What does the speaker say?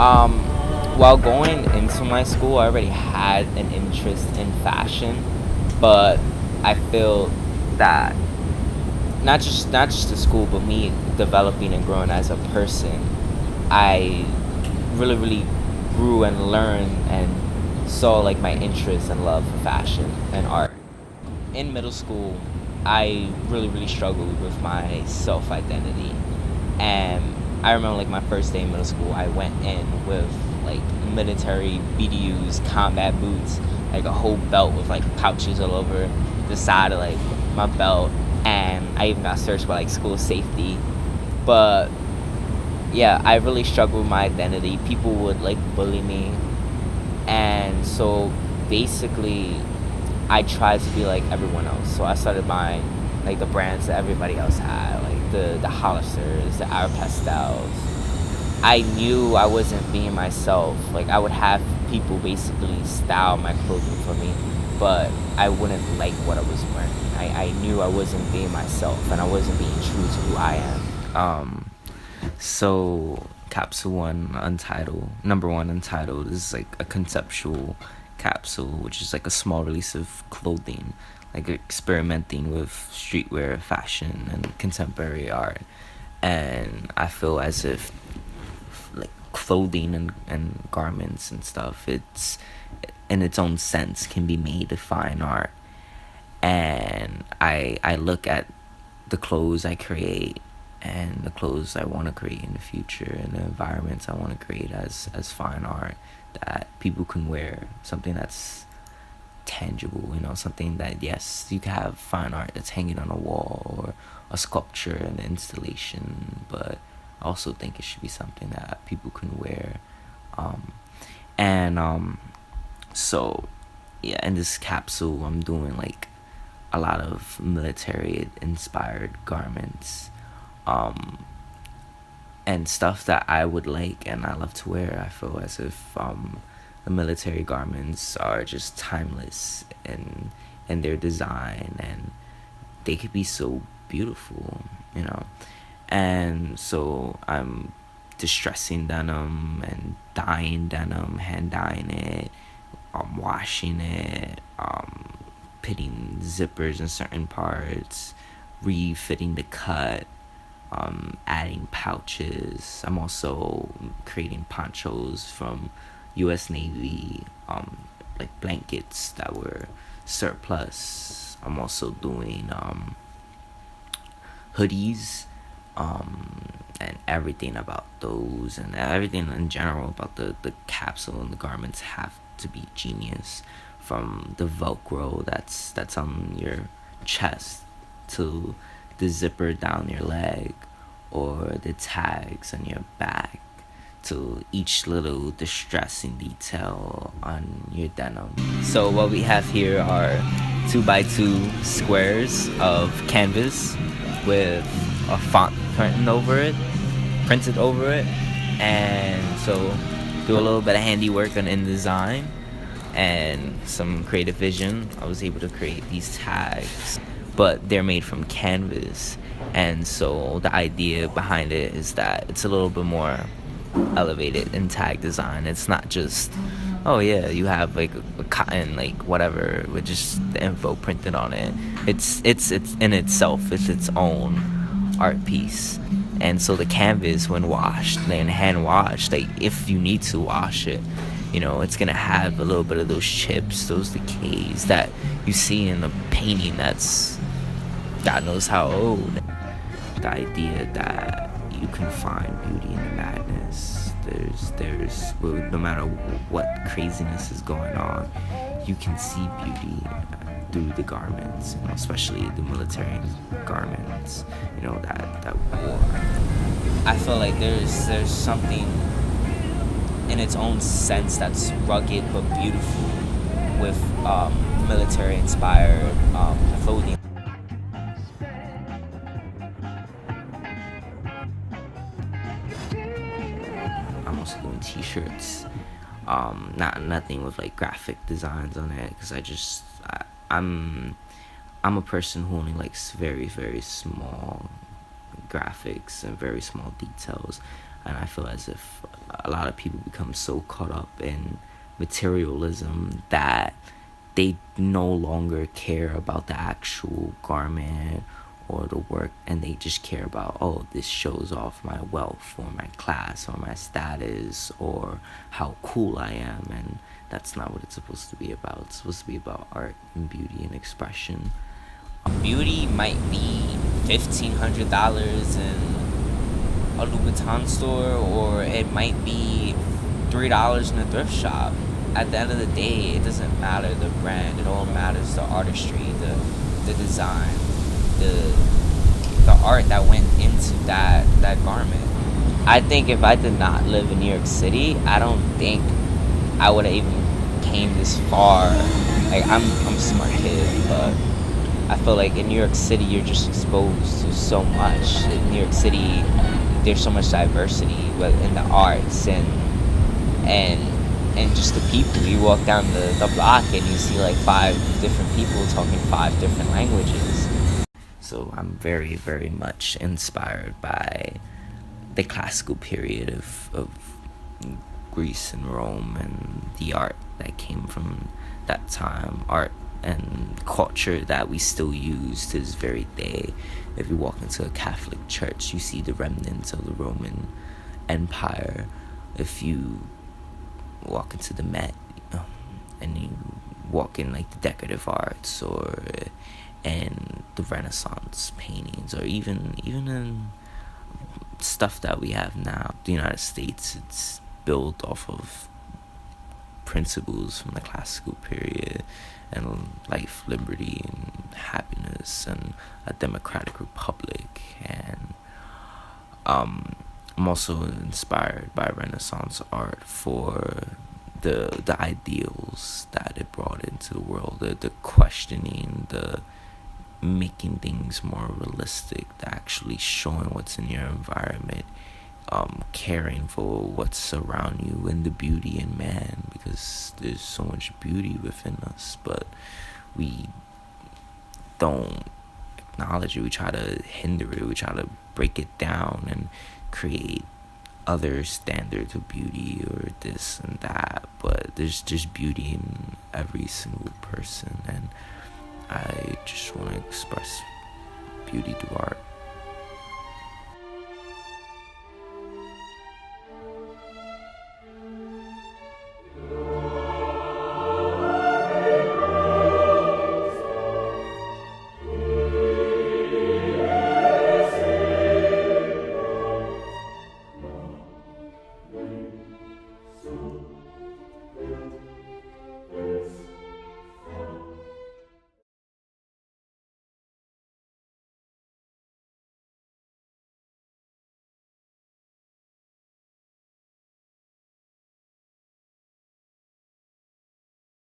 Um, while going into my school, I already had an interest in fashion, but I feel that not just the school, but me developing and growing as a person, I really grew and learned and saw like my interest and love for fashion and art. In middle school, I really struggled with my self identity. And I remember like my first day in middle school, I went in with like military BDUs, combat boots, like a whole belt with like pouches all over the side of like my belt. And I even got searched by like school safety. But yeah, I really struggled with my identity. People would like bully me. And so basically, I tried to be like everyone else. So I started buying like the brands that everybody else had, like the Hollisters, the Aeropostales. I knew I wasn't being myself. Like I would have people basically style my clothing for me, but I wouldn't like what I was wearing. I knew I wasn't being myself and I wasn't being true to who I am. So Capsule One Untitled, number one Untitled, is like a conceptual capsule, which is like a small release of clothing, like experimenting with streetwear, fashion, and contemporary art. And I feel as if like clothing and garments and stuff, it's in its own sense can be made a fine art. And I look at the clothes I create and the clothes I want to create in the future and the environments I want to create as fine art that people can wear, something that's tangible, something that, yes, you can have fine art that's hanging on a wall or a sculpture and an installation, but I also think it should be something that people can wear. Um, and um, so yeah, in this capsule I'm doing like a lot of military inspired garments, um, and stuff that I would like and I love to wear. I feel as if the military garments are just timeless in their design, and they could be so beautiful. And so I'm distressing denim and dyeing denim, hand dyeing it, washing it, pitting zippers in certain parts, refitting the cut, adding pouches. I'm also creating ponchos from U.S. Navy, like blankets that were surplus. I'm also doing hoodies, and everything about those and everything in general about the capsule and the garments have to be genius. From the Velcro that's on your chest to the zipper down your leg or the tags on your back to each little distressing detail on your denim. So what we have here are 2x2 squares of canvas with a font printed over it, and so do a little bit of handiwork on InDesign and some creative vision. I was able to create these tags, but they're made from canvas, and so the idea behind it is that it's a little bit more elevated in tag design. It's not just, oh yeah, you have like a cotton like whatever with just the info printed on it. It's in itself, it's its own art piece. And so the canvas, when washed and hand washed, like if you need to wash it, it's gonna have a little bit of those chips, those decays that you see in a painting that's God knows how old. The idea that you can find beauty in the madness. No matter what craziness is going on, you can see beauty through the garments, especially the military garments, that war. I feel like there's something in its own sense that's rugged but beautiful with military inspired clothing. I'm also doing t-shirts, nothing with like graphic designs on it, because I'm a person who only likes very very small graphics and very small details, and I feel as if a lot of people become so caught up in materialism that they no longer care about the actual garment or the work, and they just care about, oh, this shows off my wealth or my class or my status or how cool I am. And that's not what it's supposed to be about. It's supposed to be about art and beauty and expression. Beauty might be $1,500 in a Louboutin store, or it might be $3 in a thrift shop. At the end of the day, it doesn't matter the brand. It all matters the artistry, the design, the the art that went into that garment. I think if I did not live in New York City, I don't think I would have even came this far. Like I'm a smart kid, but I feel like in New York City you're just exposed to so much. In New York City, there's so much diversity, but in the arts and and just the people. You walk down the block and you see like 5 different people talking 5 different languages. So I'm very, very much inspired by the classical period of Greece and Rome and the art that came from that time, art and culture that we still use to this very day. If you walk into a Catholic church, you see the remnants of the Roman Empire. If you walk into the Met, and you walk in like the decorative arts or and the Renaissance paintings, or even in stuff that we have now, the United States, it's built off of principles from the classical period, and life, liberty, and happiness, and a democratic republic. And I'm also inspired by Renaissance art for the ideals that it brought into the world, the questioning, the making things more realistic, the actually showing what's in your environment, caring for what's around you, and the beauty in man, because there's so much beauty within us, but we don't acknowledge it. We try to hinder it. We try to break it down and create other standards of beauty or this and that, but there's just beauty in every single person, and I just want to express beauty through art.